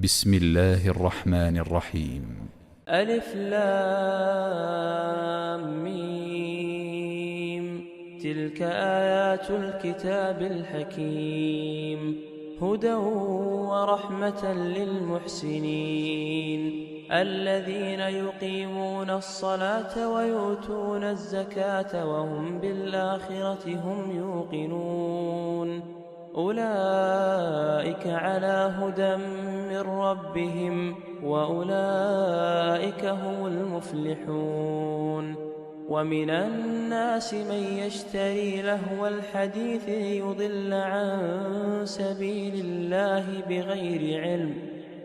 بسم الله الرحمن الرحيم. ألف لام ميم. تلك آيات الكتاب الحكيم، هدى ورحمة للمحسنين الذين يقيمون الصلاة ويؤتون الزكاة وهم بالآخرة هم يوقنون. أولئك على هدى من ربهم وأولئك هم المفلحون. ومن الناس من يشتري لهو الحديث ليضل عن سبيل الله بغير علم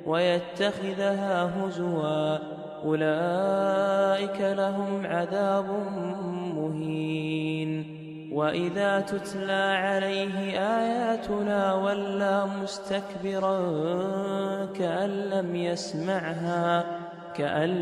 ويتخذها هزوا، أولئك لهم عذاب مهين. وإذا تتلى عليه آياتنا ولى مستكبرا كأن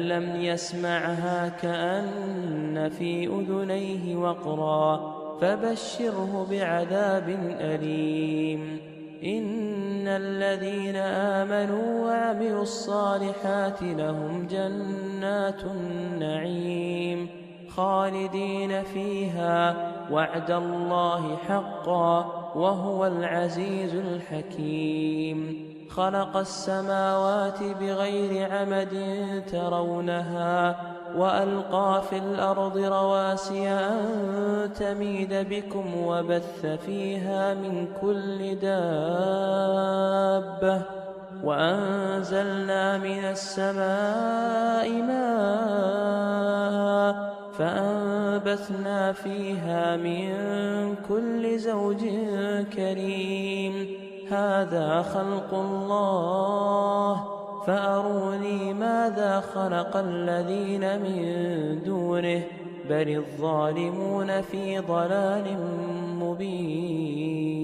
لم يسمعها كأن في أذنيه وقرا، فبشره بعذاب أليم. إن الذين آمنوا وعملوا الصالحات لهم جنات النعيم خالدين فيها، وعد الله حقا وهو العزيز الحكيم. خلق السماوات بغير عمد ترونها وألقى في الأرض رواسي أن تميد بكم وبث فيها من كل دابة، وأنزلنا من السماء ماء فأنبتنا فيها من كل زوج كريم. هذا خلق الله فأروني ماذا خلق الذين من دونه، بل الظالمون في ضلال مبين.